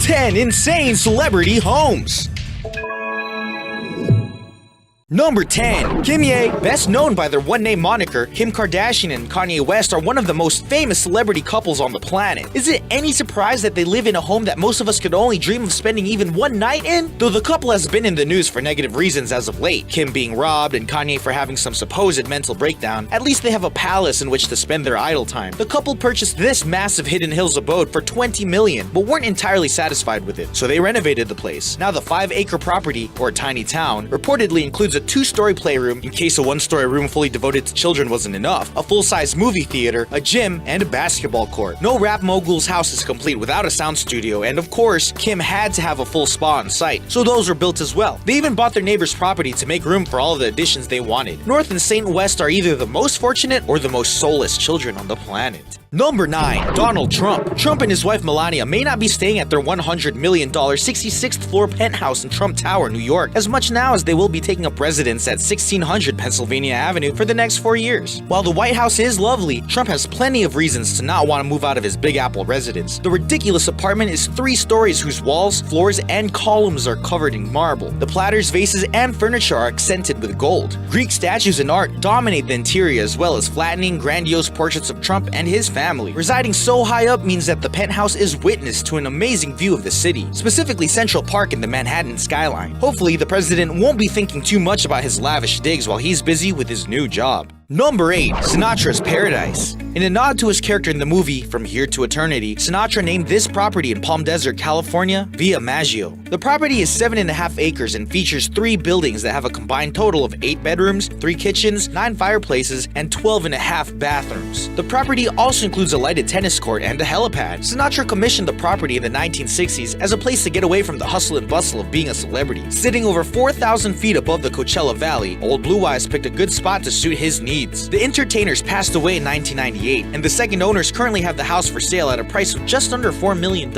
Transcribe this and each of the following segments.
10 insane celebrity homes. Number 10. Kim Ye. Best known by their one-name moniker, Kim Kardashian and Kanye West are one of the most famous celebrity couples on the planet. Is it any surprise that they live in a home that most of us could only dream of spending even one night in? Though the couple has been in the news for negative reasons as of late, Kim being robbed and Kanye for having some supposed mental breakdown, at least they have a palace in which to spend their idle time. The couple purchased this massive Hidden Hills abode for $20 million, but weren't entirely satisfied with it, so they renovated the place. Now the 5-acre property, or tiny town, reportedly includes a 2-story playroom in case a 1-story room fully devoted to children wasn't enough, a full-size movie theater, a gym, and a basketball court. No rap mogul's house is complete without a sound studio, and of course, Kim had to have a full spa on site, so those were built as well. They even bought their neighbor's property to make room for all of the additions they wanted. North and St. West are either the most fortunate or the most soulless children on the planet. Number 9. Donald Trump. Trump and his wife Melania may not be staying at their $100 million 66th floor penthouse in Trump Tower, New York, as much now as they will be taking up residence at 1600 Pennsylvania Avenue for the next 4 years. While the White House is lovely, Trump has plenty of reasons to not want to move out of his Big Apple residence. The ridiculous apartment is 3 stories whose walls, floors, and columns are covered in marble. The platters, vases, and furniture are accented with gold. Greek statues and art dominate the interior, as well as flattening, grandiose portraits of Trump and his family. Residing so high up means that the penthouse is witness to an amazing view of the city, specifically Central Park and the Manhattan skyline. Hopefully, the president won't be thinking too much about his lavish digs while he's busy with his new job. Number 8. Sinatra's Paradise. In a nod to his character in the movie From Here to Eternity, Sinatra named this property in Palm Desert, California, Via Maggio. The property is 7.5 acres and features 3 buildings that have a combined total of 8 bedrooms, 3 kitchens, 9 fireplaces, and 12.5 bathrooms. The property also includes a lighted tennis court and a helipad. Sinatra commissioned the property in the 1960s as a place to get away from the hustle and bustle of being a celebrity. Sitting over 4,000 feet above the Coachella Valley, Old Blue Eyes picked a good spot to suit his needs. The entertainers passed away in 1998, and the second owners currently have the house for sale at a price of just under $4 million.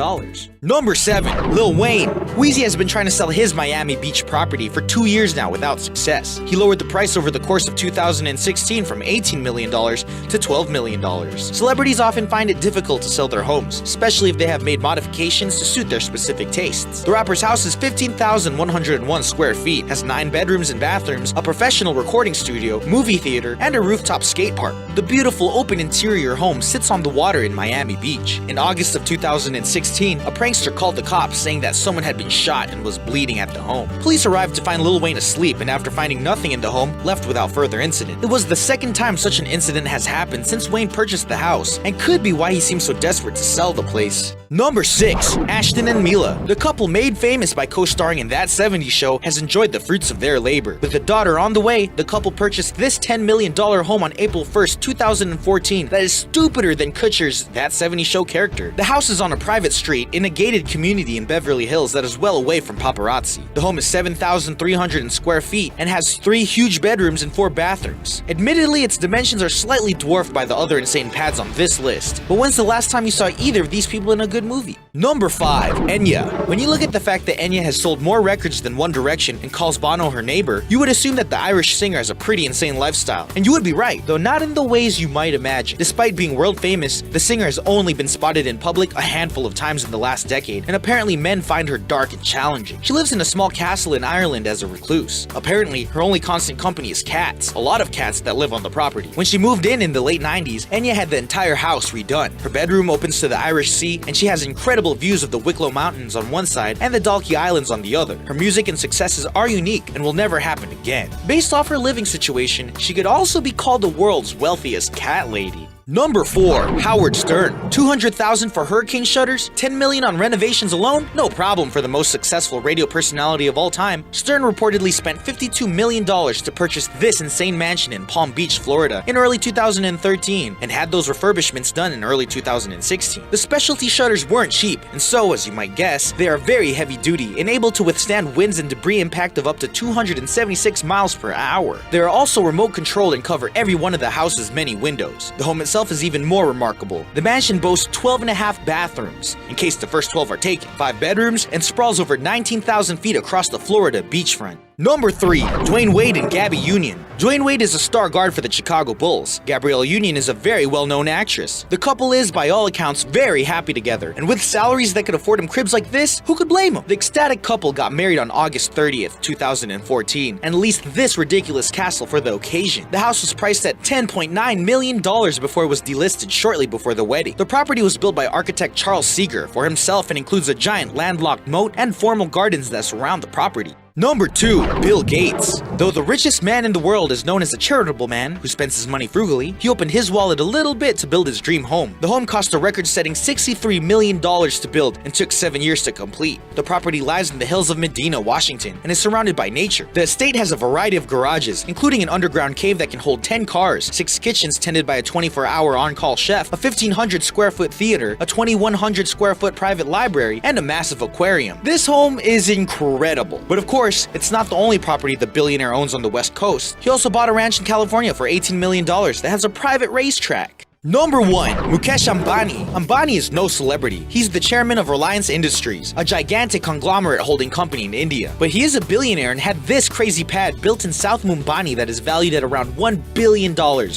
Number 7. Lil Wayne. Wheezy has been trying to sell his Miami Beach property for 2 years now without success. He lowered the price over the course of 2016 from $18 million to $12 million. Celebrities often find it difficult to sell their homes, especially if they have made modifications to suit their specific tastes. The rapper's house is 15,101 square feet, has 9 bedrooms and bathrooms, a professional recording studio, movie theater, and a rooftop skate park. The beautiful open interior home sits on the water in Miami Beach. In August of 2016, a prankster called the cops saying that someone had been shot and was bleeding at the home. Police arrived to find Lil Wayne asleep, and after finding nothing in the home, left without further incident. It was the second time such an incident has happened since Wayne purchased the house, and could be why he seems so desperate to sell the place. Number 6. Ashton and Mila. The couple made famous by co-starring in That 70s Show has enjoyed the fruits of their labor. With a daughter on the way, the couple purchased this $10 million home on April 1st, 2014 that is stupider than Kutcher's That 70s Show character. The house is on a private street in a gated community in Beverly Hills that is well away from paparazzi. The home is 7,300 square feet and has 3 huge bedrooms and 4 bathrooms. Admittedly, its dimensions are slightly dwarfed by the other insane pads on this list, but when's the last time you saw either of these people in a good movie? Number 5. Enya. When you look at the fact that Enya has sold more records than One Direction and calls Bono her neighbor, you would assume that the Irish singer has a pretty insane lifestyle. And you would be right, though not in the ways you might imagine. Despite being world famous, the singer has only been spotted in public a handful of times in the last decade, and apparently men find her dark and challenging. She lives in a small castle in Ireland as a recluse. Apparently, her only constant company is cats, a lot of cats that live on the property. When she moved in the late 90s, Enya had the entire house redone. Her bedroom opens to the Irish Sea, and she has incredible views of the Wicklow Mountains on one side and the Dalkey Islands on the other. Her music and successes are unique and will never happen again. Based off her living situation, she could also be called the world's wealthiest cat lady. Number 4. Howard Stern. $200,000 for hurricane shutters? $10 million on renovations alone? No problem for the most successful radio personality of all time. Stern reportedly spent $52 million to purchase this insane mansion in Palm Beach, Florida in early 2013 and had those refurbishments done in early 2016. The specialty shutters weren't cheap, and so, as you might guess, they are very heavy duty and able to withstand winds and debris impact of up to 276 miles per hour. They are also remote controlled and cover every one of the house's many windows. The home itself is even more remarkable. The mansion boasts 12.5 bathrooms, in case the first 12 are taken, 5 bedrooms, and sprawls over 19,000 feet across the Florida beachfront. Number 3. Dwayne Wade and Gabby Union. Dwayne Wade is a star guard for the Chicago Bulls. Gabrielle Union is a very well-known actress. The couple is, by all accounts, very happy together, and with salaries that could afford them cribs like this, who could blame them? The ecstatic couple got married on August 30th, 2014, and leased this ridiculous castle for the occasion. The house was priced at $10.9 million before it was delisted shortly before the wedding. The property was built by architect Charles Seeger for himself and includes a giant landlocked moat and formal gardens that surround the property. Number 2. Bill Gates. Though the richest man in the world is known as a charitable man who spends his money frugally, he opened his wallet a little bit to build his dream home. The home cost a record-setting $63 million to build and took 7 years to complete. The property lies in the hills of Medina, Washington, and is surrounded by nature. The estate has a variety of garages, including an underground cave that can hold 10 cars, 6 kitchens tended by a 24-hour on-call chef, a 1,500 square foot theater, a 2,100 square foot private library, and a massive aquarium. This home is incredible. But of course, it's not the only property the billionaire owns on the West Coast. He also bought a ranch in California for $18 million that has a private racetrack. Number 1. Mukesh Ambani. Ambani is no celebrity. He's the chairman of Reliance Industries, a gigantic conglomerate holding company in India. But he is a billionaire and had this crazy pad built in South Mumbai that is valued at around $1 billion,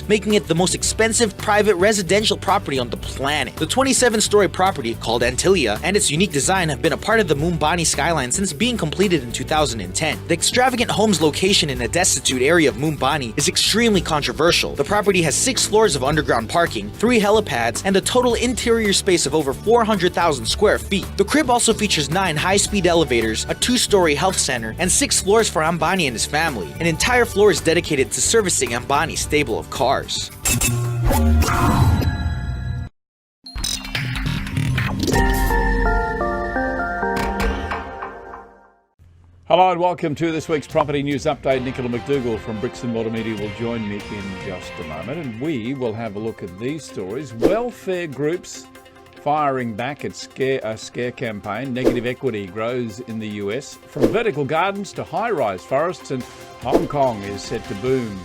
making it the most expensive private residential property on the planet. The 27-story property, called Antilia, and its unique design have been a part of the Mumbai skyline since being completed in 2010. The extravagant home's location in a destitute area of Mumbai is extremely controversial. The property has 6 floors of underground parking, 3 helipads, and a total interior space of over 400,000 square feet. The crib also features 9 high-speed elevators, a 2-story health center, and 6 floors for Ambani and his family. An entire floor is dedicated to servicing Ambani's stable of cars. Hello and welcome to this week's Property News Update. Nicola McDougall from Bricks and Mortar Media will join me in just a moment, and we will have a look at these stories. Welfare groups firing back at a scare campaign. Negative equity grows in the US. From vertical gardens to high-rise forests, and Hong Kong is set to boom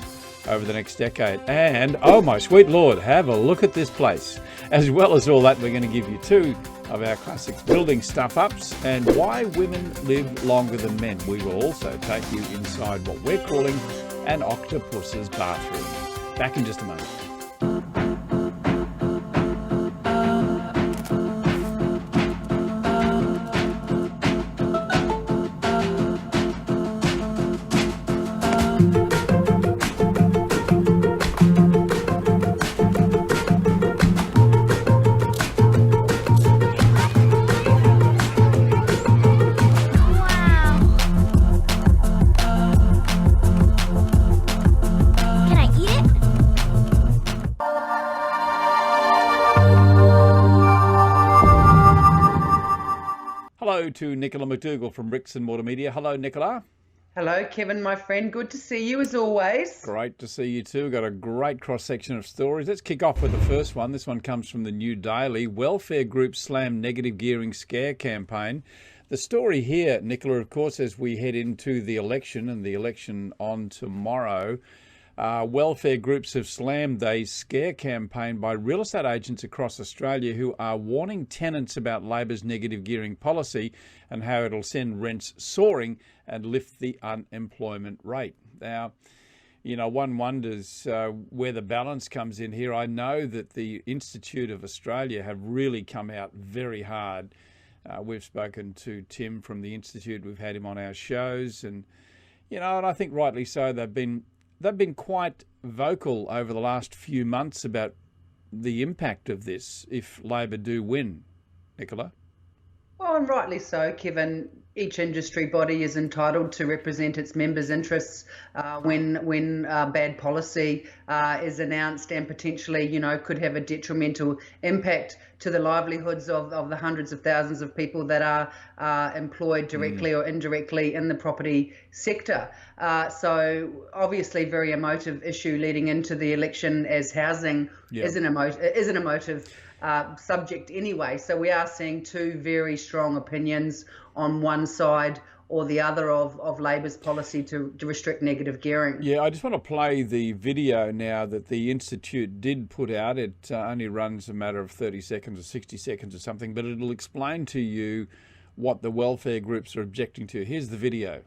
over the next decade. And, oh my sweet Lord, have a look at this place. As well as all that, we're going to give you 2 of our classic building stuff-ups and why women live longer than men. We will also take you inside what we're calling an octopus's bathroom. Back in just a moment. Hello to Nicola McDougall from Bricks and Mortar Media. Hello, Nicola. Hello, Kevin, my friend. Good to see you as always. Great to see you too. We've got a great cross-section of stories. Let's kick off with the first one. This one comes from the New Daily. Welfare groups slam negative gearing scare campaign. The story here, Nicola, of course, as we head into the election and the election on tomorrow, welfare groups have slammed a scare campaign by real estate agents across Australia who are warning tenants about Labor's negative gearing policy and how it'll send rents soaring and lift the unemployment rate. Now, you know, one wonders where the balance comes in here. I know that the Institute of Australia have really come out very hard. We've spoken to Tim from the Institute. We've had him on our shows, and you know, and I think rightly so. They've been quite vocal over the last few months about the impact of this if Labor do win. Nicola? Well, and rightly so, Kevin. Each industry body is entitled to represent its members' interests when bad policy is announced and potentially, you know, could have a detrimental impact to the livelihoods of the hundreds of thousands of people that are employed directly or indirectly in the property sector. So obviously very emotive issue leading into the election, as housing is an emotive subject anyway. So we are seeing 2 very strong opinions on one side or the other of Labor's policy to restrict negative gearing. Yeah, I just want to play the video now that the Institute did put out. It only runs a matter of 30 seconds or 60 seconds or something, but it'll explain to you what the welfare groups are objecting to. Here's the video.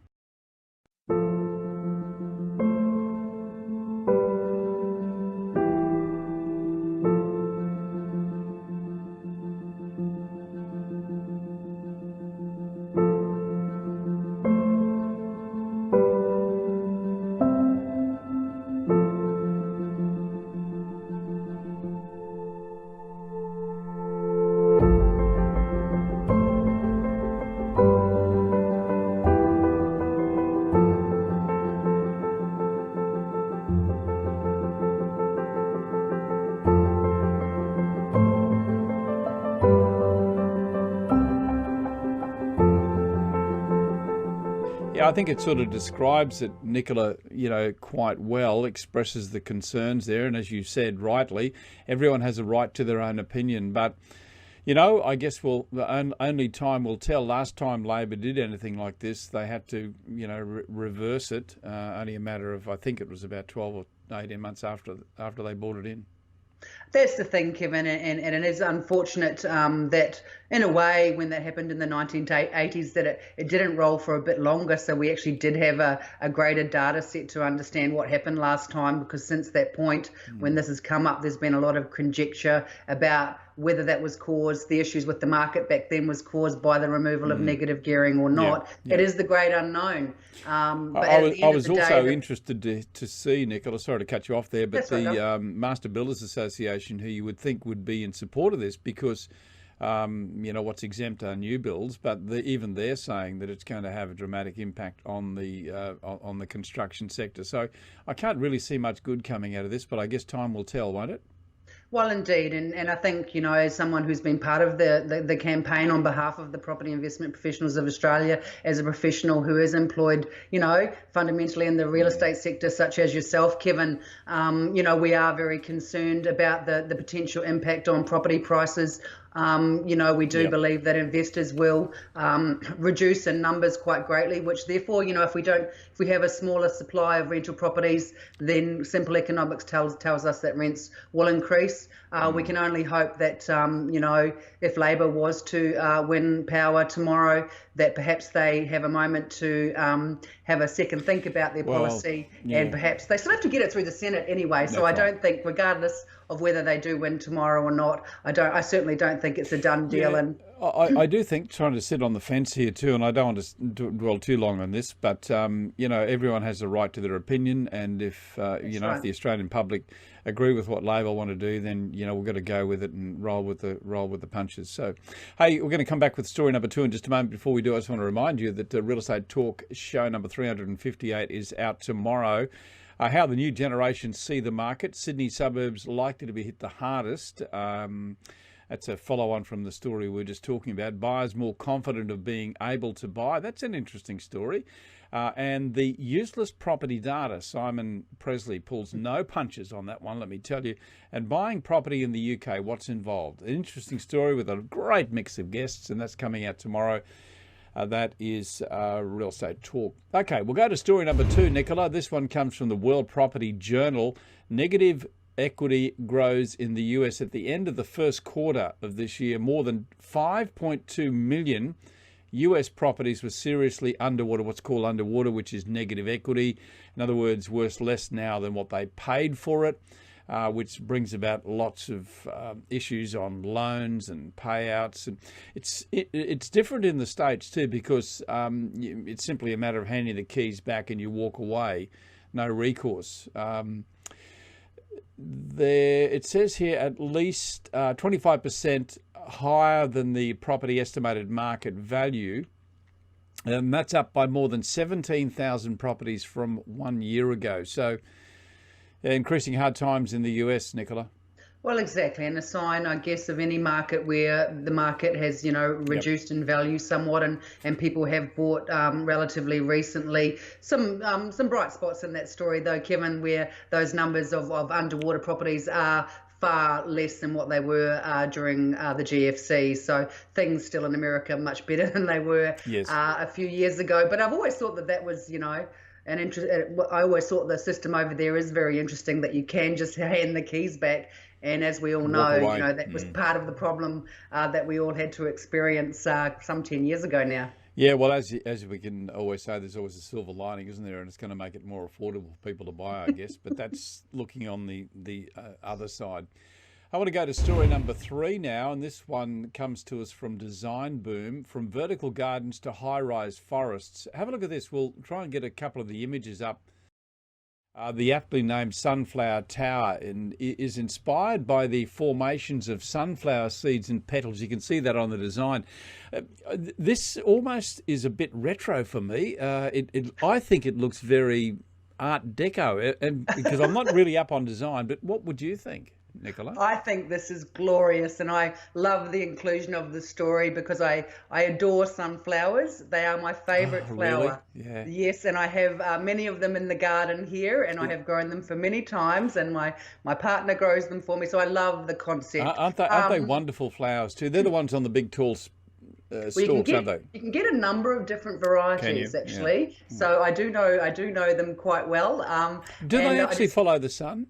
Yeah, I think it sort of describes it, Nicola, quite well, expresses the concerns there. And as you said rightly, everyone has a right to their own opinion. But, I guess only time will tell. Last time Labor did anything like this, they had to, reverse it. Only a matter of, I think it was about 12 or 18 months after they brought it in. That's the thing, Kevin, and it is unfortunate that, in a way, when that happened in the 1980s, that it didn't roll for a bit longer. So we actually did have a greater data set to understand what happened last time, because since that point, when this has come up, there's been a lot of conjecture about whether that was caused, the issues with the market back then was caused by the removal of negative gearing or not. Yeah. It is the great unknown. But I was also interested to see, Nicola, sorry to cut you off there, but the Master Builders Association, who you would think would be in support of this because, what's exempt are new builds, but even they're saying that it's going to have a dramatic impact on the construction sector. So I can't really see much good coming out of this, but I guess time will tell, won't it? Well, indeed, and I think, as someone who's been part of the campaign on behalf of the Property Investment Professionals of Australia, as a professional who is employed, fundamentally in the real estate sector, such as yourself, Kevin, we are very concerned about the potential impact on property prices. We do believe that investors will reduce in numbers quite greatly, which therefore, if we have a smaller supply of rental properties, then simple economics tells us that rents will increase. We can only hope that, if Labor was to win power tomorrow, that perhaps they have a moment to have a second think about their policy, and perhaps they still have to get it through the Senate anyway. So I don't think, regardless of whether they do win tomorrow or not, I certainly don't think it's a done deal. And I do think, trying to sit on the fence here too, and I don't want to dwell too long on this, but everyone has a right to their opinion, and if if the Australian public agree with what Labor want to do, then we've got to go with it and roll with the punches. So, hey, we're going to come back with story number 2 in just a moment. Before we do, I just want to remind you that Real Estate Talk show number 358 is out tomorrow. How the new generation see the market. Sydney suburbs likely to be hit the hardest. That's a follow-on from the story we were just talking about. Buyers more confident of being able to buy. That's an interesting story. And the useless property data. Simon Presley pulls no punches on that one, let me tell you. And buying property in the UK, what's involved? An interesting story with a great mix of guests, and that's coming out tomorrow. That is Real Estate Talk. Okay, we'll go to story number 2, Nicola. This one comes from the World Property Journal. Negative equity grows in the US at the end of the first quarter of this year. More than 5.2 million US properties were seriously underwater, what's called underwater, which is negative equity. In other words, worth less now than what they paid for it. Which brings about lots of issues on loans and payouts. And it's different in the States too, because it's simply a matter of handing the keys back and you walk away, no recourse. It says here at least 25% higher than the property estimated market value. And that's up by more than 17,000 properties from 1 year ago. So increasing hard times in the US, Nicola. Well, exactly, and a sign, I guess, of any market where the market has, reduced in value somewhat, and people have bought relatively recently. Some bright spots in that story, though, Kevin, where those numbers of underwater properties are far less than what they were during the GFC. So things still in America much better than they were a few years ago. But I've always thought that was, I always thought the system over there is very interesting, that you can just hand the keys back. And as we all know, that was part of the problem that we all had to experience some 10 years ago now. Yeah, well, as we can always say, there's always a silver lining, isn't there? And it's going to make it more affordable for people to buy, I guess. But that's looking on the other side. I want to go to story number 3 now, and this one comes to us from Design Boom, from vertical gardens to high-rise forests. Have a look at this. We'll try and get a couple of the images up. The aptly named Sunflower Tower is inspired by the formations of sunflower seeds and petals. You can see that on the design. This almost is a bit retro for me. I think it looks very Art Deco, and because I'm not really up on design, but what would you think? Nicola? I think this is glorious, and I love the inclusion of the story because I adore sunflowers. They are my favorite Oh, really? flower. Yeah. Yes, and I have many of them in the garden here, and I have grown them for many times, and my partner grows them for me. So I love the concept. Aren't they wonderful flowers too? They're the ones on the big tall Well, stalks, aren't they? you can get a number of different Can you? varieties Yeah. actually. So I do know them quite well. Do and they I actually just follow the sun?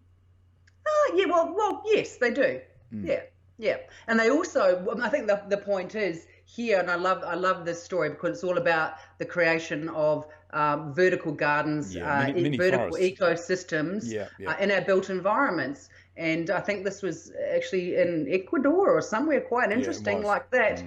Yeah, well, yes, they do. Yeah, yeah, and they also. I think the point is here, and I love this story because it's all about the creation of vertical gardens, Yeah, mini vertical forests. ecosystems Yeah, yeah. in our built environments. And I think this was actually in Ecuador or somewhere quite interesting was. like that,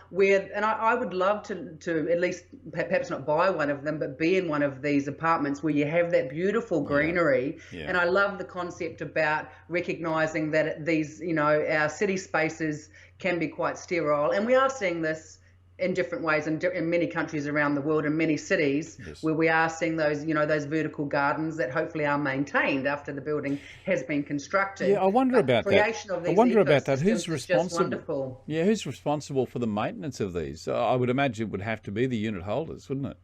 where, and I would love to at least perhaps not buy one of them, but be in one of these apartments where you have that beautiful greenery. Yeah. And I love the concept about recognizing that these, our city spaces can be quite sterile. And we are seeing this in different ways in many countries around the world, in many cities, where we are seeing those, those vertical gardens that hopefully are maintained after the building has been constructed. Yeah, I wonder about that. Creation of these I wonder about that. ecosystems Who's is just responsible? wonderful. Yeah, who's responsible for the maintenance of these? I would imagine it would have to be the unit holders, wouldn't it?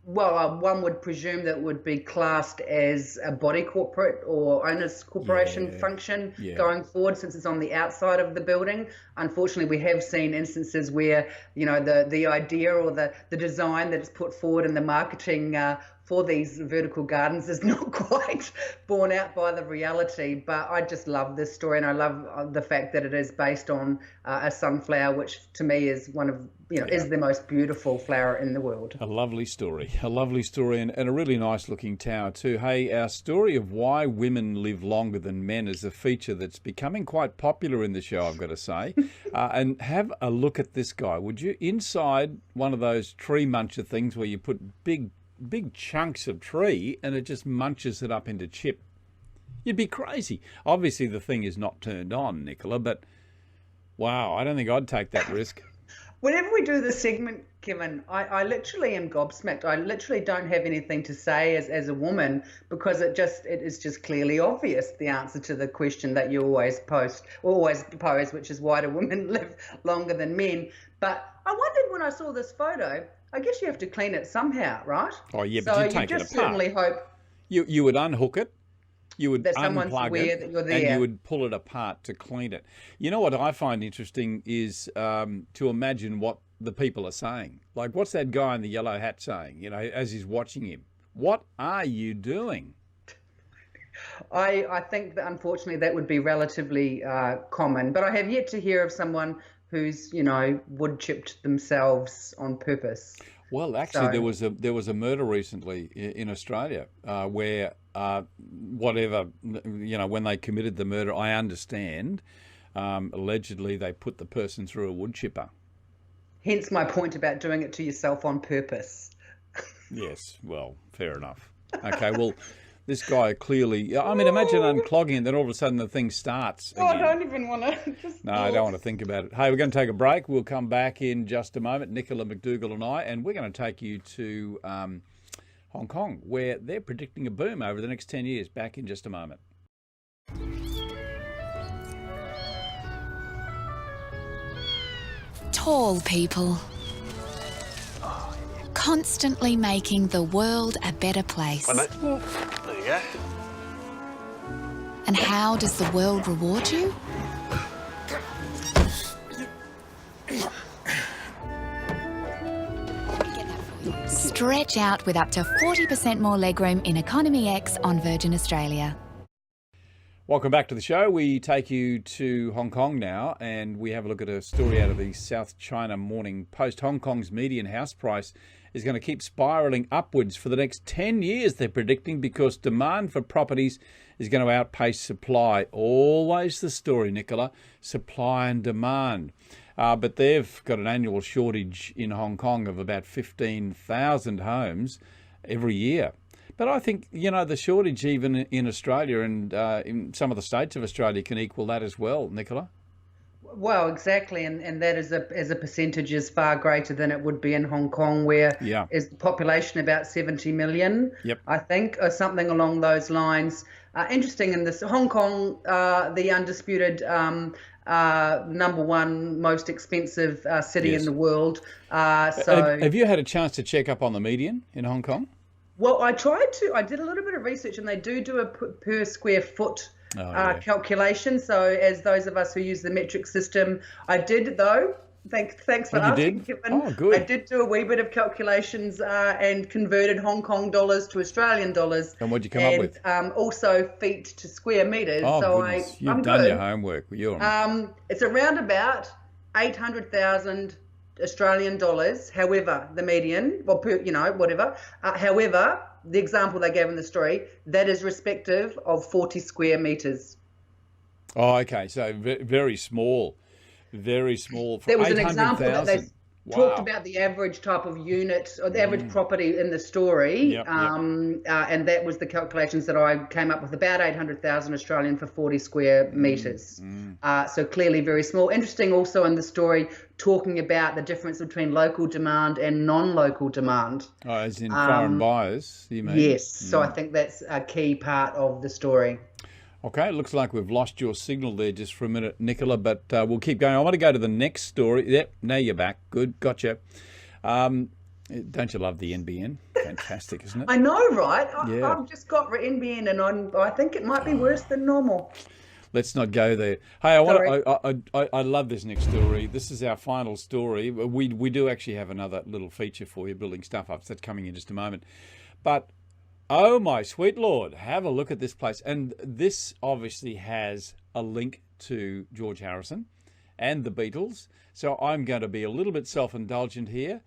Well, one would presume that would be classed as a body corporate or owners corporation function going forward, since it's on the outside of the building. Unfortunately, we have seen instances where, the idea or the design that is put forward in the marketing for these vertical gardens is not quite borne out by the reality. But I just love this story, and I love the fact that it is based on a sunflower, which to me is one of is the most beautiful flower in the world. A lovely story, and a really nice looking tower too. Hey, our story of why women live longer than men is a feature that's becoming quite popular in the show, I've got to say. And have a look at this guy, would you? Inside one of those tree muncher things where you put big chunks of tree and it just munches it up into chip. You'd be crazy. Obviously the thing is not turned on, Nicola, but wow, I don't think I'd take that risk. Whenever we do this segment, Kevin, I literally am gobsmacked. I literally don't have anything to say as a woman, because it is just clearly obvious the answer to the question that you always pose, which is why do women live longer than men? But I wondered when I saw this photo, I guess you have to clean it somehow, right? Oh yeah, but so you take you it just apart. certainly hope You would unhook it. You would that someone's unplug aware it, that you're and there. you would pull it apart to clean it. You know what I find interesting is to imagine what the people are saying. Like, what's that guy in the yellow hat saying, as he's watching him? What are you doing? I think that unfortunately that would be relatively common, but I have yet to hear of someone who's wood chipped themselves on purpose. Well, actually, there was a murder recently in Australia where whatever when they committed the murder, I understand allegedly they put the person through a wood chipper. Hence my point about doing it to yourself on purpose. Yes, well, fair enough. Okay, well, this guy clearly, imagine unclogging it, then all of a sudden the thing starts again. I don't even want to. No, I don't want to think about it. Hey, we're going to take a break. We'll come back in just a moment, Nicola, McDougall and I, and we're going to take you to Hong Kong, where they're predicting a boom over the next 10 years. Back in just a moment. Tall people, constantly making the world a better place. There you go. And how does the world reward you? Stretch out with up to 40% more legroom in Economy X on Virgin Australia. Welcome back to the show. We take you to Hong Kong now, and we have a look at a story out of the South China Morning Post. Hong Kong's median house price is going to keep spiralling upwards for the next 10 years, they're predicting, because demand for properties is going to outpace supply. Always the story, Nicola, supply and demand. But they've got an annual shortage in Hong Kong of about 15,000 homes every year. But I think, the shortage even in Australia and in some of the states of Australia can equal that as well, Nicola. Well, exactly, and that is as a percentage is far greater than it would be in Hong Kong, where Yeah. is the population about 70 million, Yep. I think, or something along those lines. Interesting in this Hong Kong, the undisputed number one most expensive city in Yes. the world. Have you had a chance to check up on the median in Hong Kong? Well, I did a little bit of research, and they do a per square foot calculation. So, as those of us who use the metric system, I did though. Thanks for asking, Kevin. Oh, good. I did do a wee bit of calculations and converted Hong Kong dollars to Australian dollars. And what'd you come up with? Also feet to square meters. Oh, so goodness. I'm You've done good. your homework. It's around about 800,000 Australian dollars. However, the median, well, whatever. However, the example they gave in the story, that is respective of 40 square meters. Oh, okay. So very small. Very small. For There was an example that they talked Wow. about the average type of unit or the average property in the story. Yep. And that was the calculations that I came up with, about 800,000 Australian for 40 square meters. So clearly very small. Interesting also in the story talking about the difference between local demand and non-local demand. Oh, as in foreign buyers, you mean? Yes. So I think that's a key part of the story. Okay, it looks like we've lost your signal there just for a minute, Nicola, but we'll keep going. I want to go to the next story. Yep, now you're back. Good, gotcha. Don't you love the NBN? Fantastic, isn't it? I know, right? Yeah. I've just got NBN, and I think it might be worse than normal. Let's not go there. Hey, I love this next story. This is our final story. We do actually have another little feature for you, building stuff up. So that's coming in just a moment. But oh my sweet Lord, have a look at this place. And this obviously has a link to George Harrison and the Beatles. So I'm going to be a little bit self-indulgent here.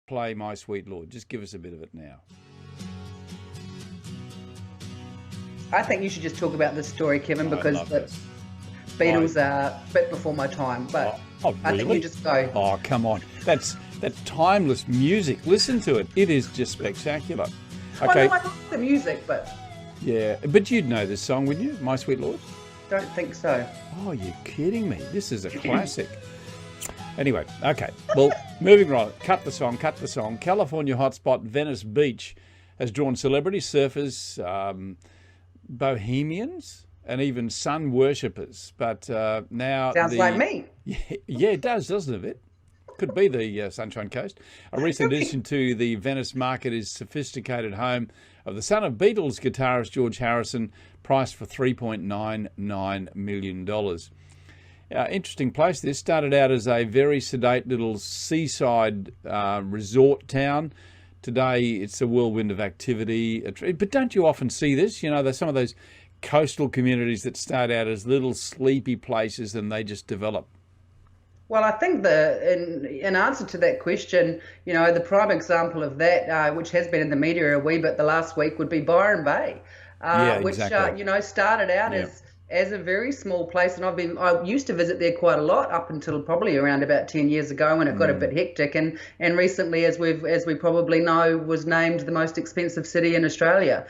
Play My Sweet Lord. Just give us a bit of it now. I think you should just talk about this story, Kevin, because the this. Beatles are a bit before my time. But Oh, I think really? you just go. Oh, come on. That's timeless music. Listen to it. It is just spectacular. Okay. I know I like the music, but Yeah, but you'd know this song, wouldn't you? My Sweet Lord? don't think so. Oh, you're kidding me. This is a classic. Anyway, okay. Well, moving right. Cut the song. California hotspot Venice Beach has drawn celebrity surfers, bohemians, and even sun worshippers. But now Sounds like me. Yeah, it does, doesn't it? Could be the Sunshine Coast. A recent addition to the Venice market is sophisticated home of the son of Beatles guitarist George Harrison, priced for $3.99 million. Interesting place. This started out as a very sedate little seaside resort town. Today, it's a whirlwind of activity. But don't you often see this? You know, there's some of those coastal communities that start out as little sleepy places and they just develop. Well, I think in answer to that question, the prime example of that, which has been in the media a wee bit the last week, would be Byron Bay, which exactly. started out as a very small place, and I used to visit there quite a lot up until probably around about 10 years ago when it got a bit hectic, and recently, as we probably know, was named the most expensive city in Australia.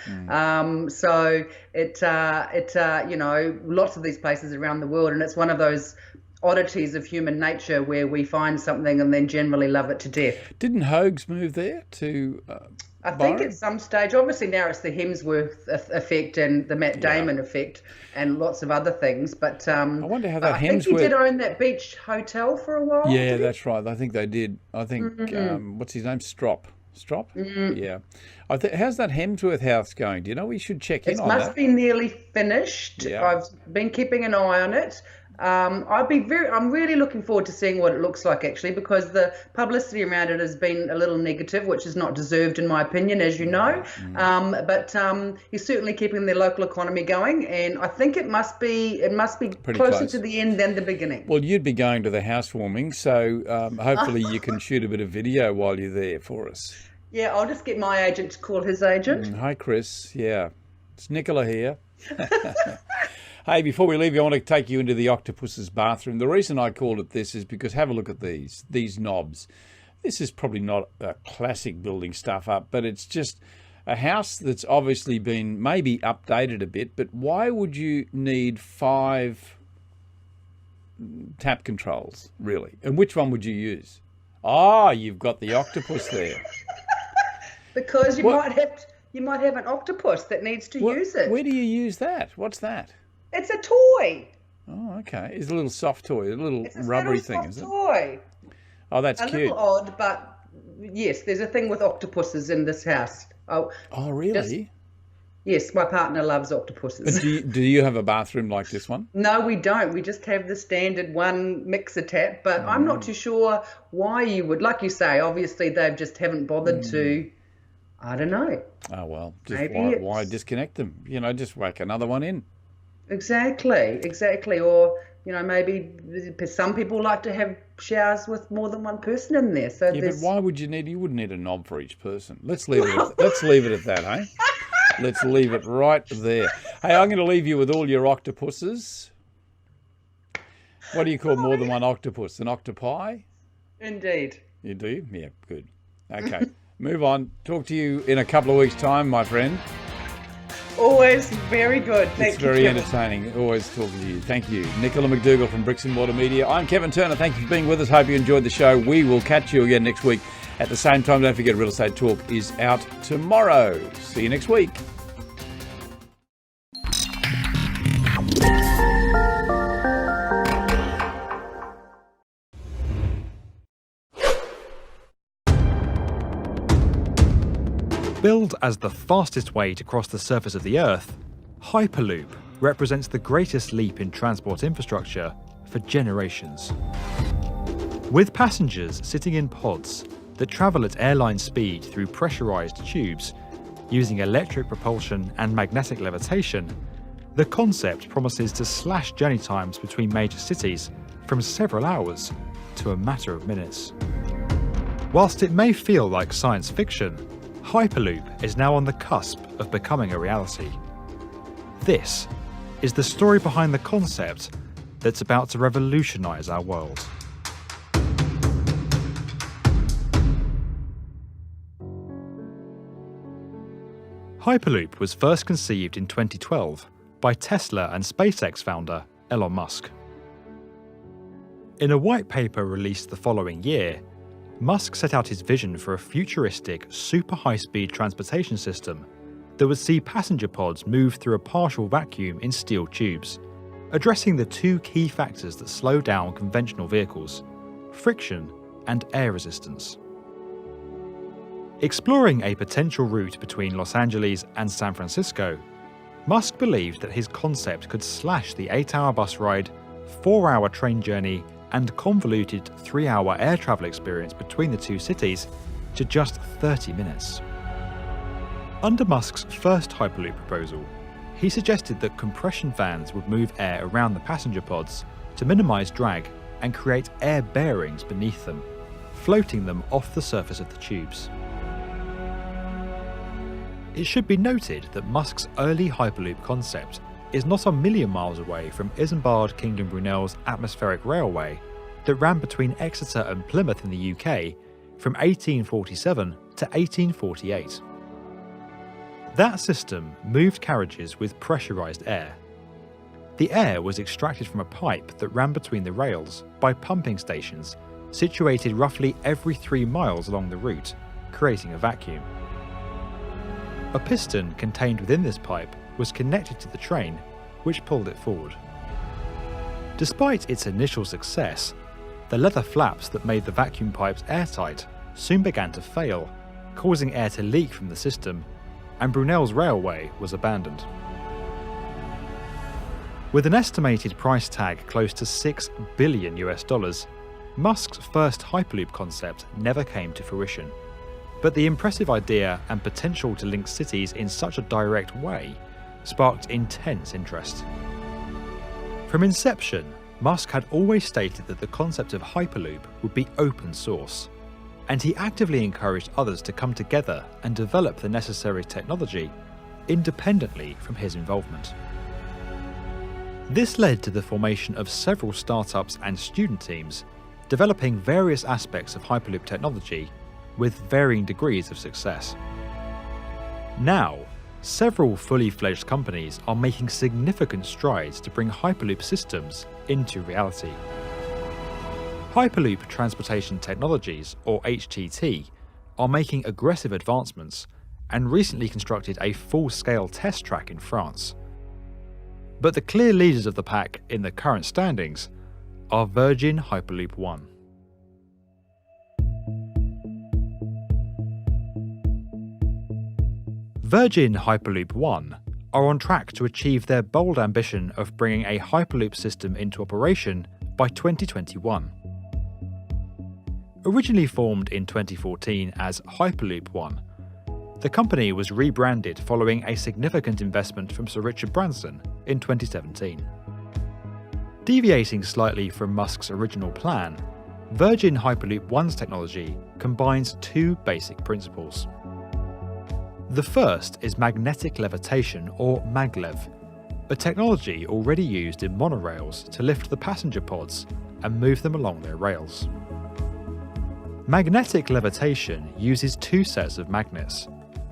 So it lots of these places around the world, and it's one of those oddities of human nature where we find something and then generally love it to death. Didn't Hogues move there to I think at some stage, obviously now it's the Hemsworth effect and the Matt Damon effect and lots of other things, but I wonder how that I think he did own that beach hotel for a while. Yeah, that's right. I think they did. I think, what's his name? Strop? Yeah. How's that Hemsworth house going? Do you know, we should check in on that. It must be nearly finished. Yeah. I've been keeping an eye on it. I'm really looking forward to seeing what it looks like, actually, because the publicity around it has been a little negative, which is not deserved in my opinion, as you know. But he's certainly keeping the local economy going, and I think it must be Pretty closer close to the end than the beginning. Well, you'd be going to the housewarming, so hopefully you can shoot a bit of video while you're there for us. Yeah, I'll just get my agent to call his agent. Hi, Chris. Yeah, it's Nicola here. Hey, before we leave you, I want to take you into the octopus's bathroom. The reason I called it this is because have a look at these knobs. This is probably not a classic building stuff up, but it's just a house that's obviously been maybe updated a bit. But why would you need 5 tap controls, really. And which one would you use? Ah, you've got the octopus there. Because you might have an octopus that needs to use it. Where do you use that? What's that? It's a toy. Oh, okay. It's a little soft toy, a little It's a rubbery little thing, soft is it? toy. Oh, that's A cute. little odd, but yes, there's a thing with octopuses in this house. Oh, really? Yes, my partner loves octopuses. But do you have a bathroom like this one? No, we don't. We just have the standard one mixer tap, but I'm not too sure why you would. Like you say, obviously they just haven't bothered to, I don't know. Oh, well, just Maybe why disconnect them? You know, just whack another one in. Exactly. Or, maybe some people like to have showers with more than one person in there. So Yeah, but why would you wouldn't need a knob for each person. Let's leave it at that, hey? Let's leave it right there. Hey, I'm going to leave you with all your octopuses. What do you call more than one octopus? An octopi? Indeed. You do? Yeah, good. Okay, move on. Talk to you in a couple of weeks' time, my friend. Always very good. Thank you. It's very entertaining. Always talking to you. Thank you. Nicola McDougall from Bricks and Mortar Media. I'm Kevin Turner. Thank you for being with us. Hope you enjoyed the show. We will catch you again next week at the same time. Don't forget, Real Estate Talk is out tomorrow. See you next week. Billed as the fastest way to cross the surface of the Earth, Hyperloop represents the greatest leap in transport infrastructure for generations. With passengers sitting in pods that travel at airline speed through pressurized tubes, using electric propulsion and magnetic levitation, the concept promises to slash journey times between major cities from several hours to a matter of minutes. Whilst it may feel like science fiction, Hyperloop is now on the cusp of becoming a reality. This is the story behind the concept that's about to revolutionize our world. Hyperloop was first conceived in 2012 by Tesla and SpaceX founder Elon Musk. In a white paper released the following year, Musk set out his vision for a futuristic, super high-speed transportation system that would see passenger pods move through a partial vacuum in steel tubes, addressing the two key factors that slow down conventional vehicles: friction and air resistance. Exploring a potential route between Los Angeles and San Francisco, Musk believed that his concept could slash the 8-hour bus ride, 4-hour train journey, and convoluted 3-hour air travel experience between the two cities to just 30 minutes. Under Musk's first Hyperloop proposal, he suggested that compression fans would move air around the passenger pods to minimise drag and create air bearings beneath them, floating them off the surface of the tubes. It should be noted that Musk's early Hyperloop concept is not a million miles away from Isambard Kingdom Brunel's atmospheric railway that ran between Exeter and Plymouth in the UK from 1847 to 1848. That system moved carriages with pressurised air. The air was extracted from a pipe that ran between the rails by pumping stations situated roughly every 3 miles along the route, creating a vacuum. A piston contained within this pipe was connected to the train, which pulled it forward. Despite its initial success, the leather flaps that made the vacuum pipes airtight soon began to fail, causing air to leak from the system, and Brunel's railway was abandoned. With an estimated price tag close to $6 billion, Musk's first Hyperloop concept never came to fruition. But the impressive idea and potential to link cities in such a direct way sparked intense interest. From inception, Musk had always stated that the concept of Hyperloop would be open source, and he actively encouraged others to come together and develop the necessary technology independently from his involvement. This led to the formation of several startups and student teams developing various aspects of Hyperloop technology with varying degrees of success. Now, several fully fledged companies are making significant strides to bring Hyperloop systems into reality. Hyperloop Transportation Technologies, or HTT, are making aggressive advancements and recently constructed a full-scale test track in France. But the clear leaders of the pack in the current standings are Virgin Hyperloop One. Virgin Hyperloop One are on track to achieve their bold ambition of bringing a Hyperloop system into operation by 2021. Originally formed in 2014 as Hyperloop One, the company was rebranded following a significant investment from Sir Richard Branson in 2017. Deviating slightly from Musk's original plan, Virgin Hyperloop One's technology combines two basic principles. The first is magnetic levitation, or maglev, a technology already used in monorails to lift the passenger pods and move them along their rails. Magnetic levitation uses two sets of magnets,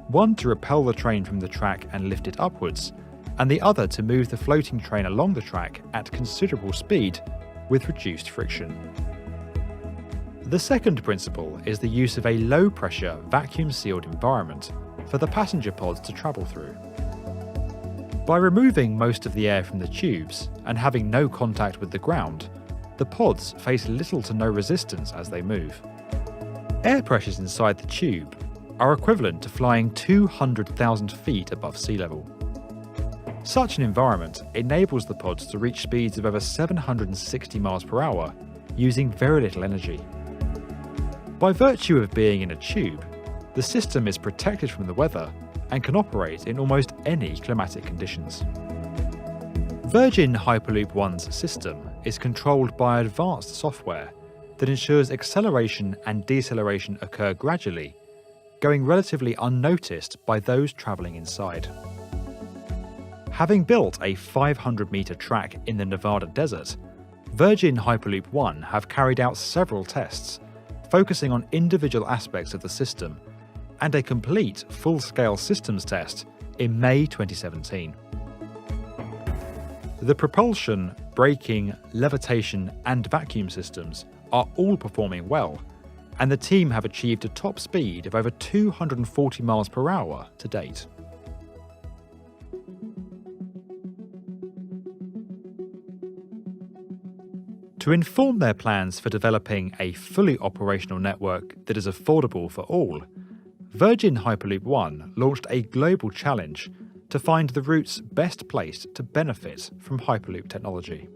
one to repel the train from the track and lift it upwards, and the other to move the floating train along the track at considerable speed with reduced friction. The second principle is the use of a low-pressure, vacuum-sealed environment for the passenger pods to travel through. By removing most of the air from the tubes and having no contact with the ground, the pods face little to no resistance as they move. Air pressures inside the tube are equivalent to flying 200,000 feet above sea level. Such an environment enables the pods to reach speeds of over 760 miles per hour using very little energy. By virtue of being in a tube, the system is protected from the weather and can operate in almost any climatic conditions. Virgin Hyperloop One's system is controlled by advanced software that ensures acceleration and deceleration occur gradually, going relatively unnoticed by those travelling inside. Having built a 500-metre track in the Nevada desert, Virgin Hyperloop One have carried out several tests, focusing on individual aspects of the system, and a complete full-scale systems test in May 2017. The propulsion, braking, levitation and vacuum systems are all performing well, and the team have achieved a top speed of over 240 miles per hour to date. To inform their plans for developing a fully operational network that is affordable for all, Virgin Hyperloop One launched a global challenge to find the routes best placed to benefit from Hyperloop technology.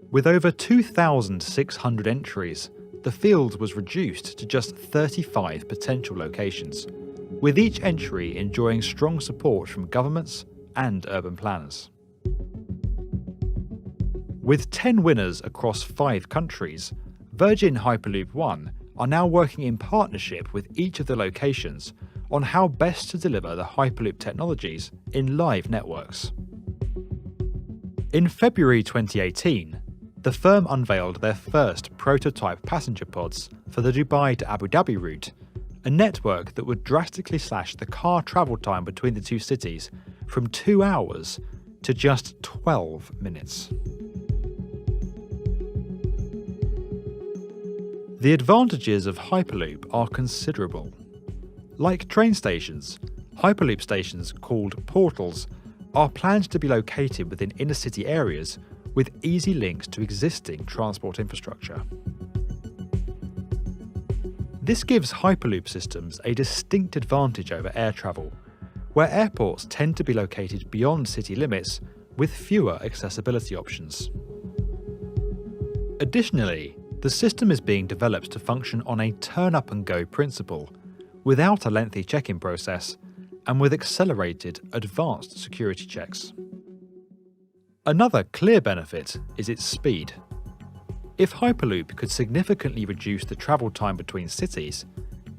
With over 2,600 entries, the field was reduced to just 35 potential locations, with each entry enjoying strong support from governments and urban planners. With 10 winners across 5 countries, Virgin Hyperloop One are now working in partnership with each of the locations on how best to deliver the Hyperloop technologies in live networks. In February 2018, the firm unveiled their first prototype passenger pods for the Dubai to Abu Dhabi route, a network that would drastically slash the car travel time between the two cities from 2 hours to just 12 minutes. The advantages of Hyperloop are considerable. Like train stations, Hyperloop stations, called portals, are planned to be located within inner-city areas with easy links to existing transport infrastructure. This gives Hyperloop systems a distinct advantage over air travel, where airports tend to be located beyond city limits with fewer accessibility options. Additionally, the system is being developed to function on a turn-up-and-go principle, without a lengthy check-in process, and with accelerated, advanced security checks. Another clear benefit is its speed. If Hyperloop could significantly reduce the travel time between cities,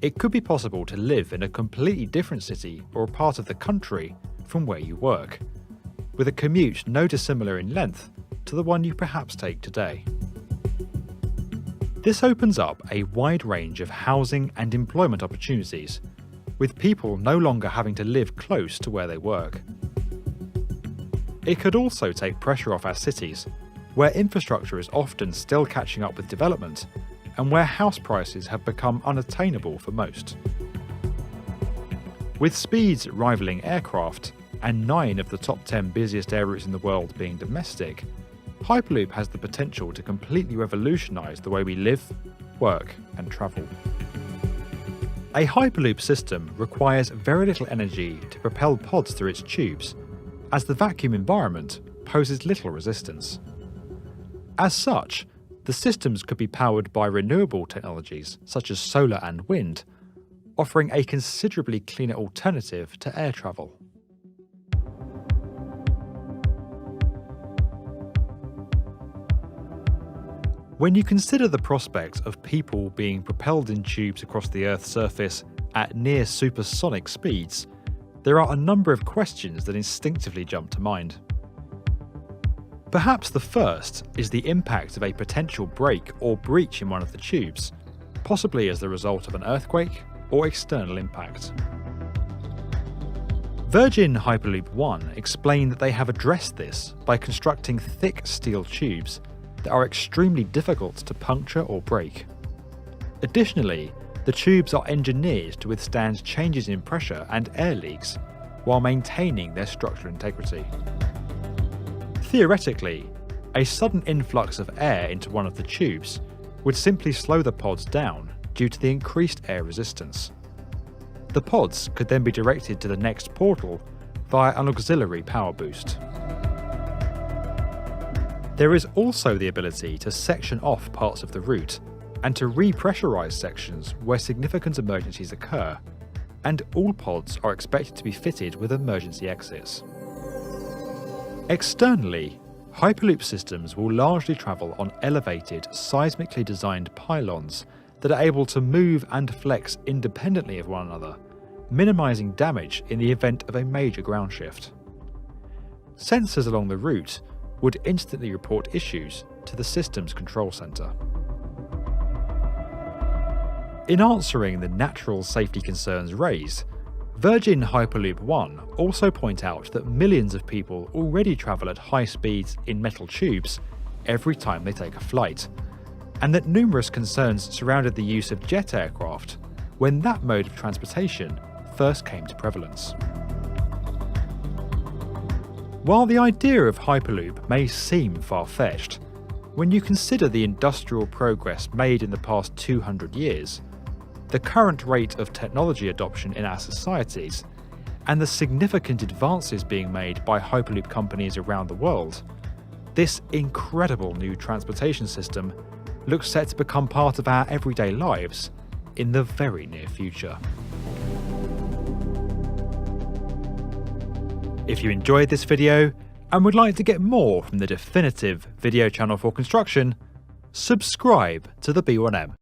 it could be possible to live in a completely different city or part of the country from where you work, with a commute no dissimilar in length to the one you perhaps take today. This opens up a wide range of housing and employment opportunities, with people no longer having to live close to where they work. It could also take pressure off our cities, where infrastructure is often still catching up with development, and where house prices have become unattainable for most. With speeds rivaling aircraft, and 9 of the top 10 busiest air routes in the world being domestic, Hyperloop has the potential to completely revolutionise the way we live, work and travel. A Hyperloop system requires very little energy to propel pods through its tubes, as the vacuum environment poses little resistance. As such, the systems could be powered by renewable technologies such as solar and wind, offering a considerably cleaner alternative to air travel. When you consider the prospect of people being propelled in tubes across the Earth's surface at near supersonic speeds, there are a number of questions that instinctively jump to mind. Perhaps the first is the impact of a potential break or breach in one of the tubes, possibly as the result of an earthquake or external impact. Virgin Hyperloop One explained that they have addressed this by constructing thick steel tubes that are extremely difficult to puncture or break. Additionally, the tubes are engineered to withstand changes in pressure and air leaks while maintaining their structural integrity. Theoretically, a sudden influx of air into one of the tubes would simply slow the pods down due to the increased air resistance. The pods could then be directed to the next portal via an auxiliary power boost. There is also the ability to section off parts of the route and to repressurise sections where significant emergencies occur, and all pods are expected to be fitted with emergency exits. Externally, Hyperloop systems will largely travel on elevated, seismically designed pylons that are able to move and flex independently of one another, minimising damage in the event of a major ground shift. Sensors along the route would instantly report issues to the system's control centre. In answering the natural safety concerns raised, Virgin Hyperloop One also point out that millions of people already travel at high speeds in metal tubes every time they take a flight, and that numerous concerns surrounded the use of jet aircraft when that mode of transportation first came to prevalence. While the idea of Hyperloop may seem far-fetched, when you consider the industrial progress made in the past 200 years, the current rate of technology adoption in our societies, and the significant advances being made by Hyperloop companies around the world, this incredible new transportation system looks set to become part of our everyday lives in the very near future. If you enjoyed this video and would like to get more from the definitive video channel for construction, subscribe to the B1M.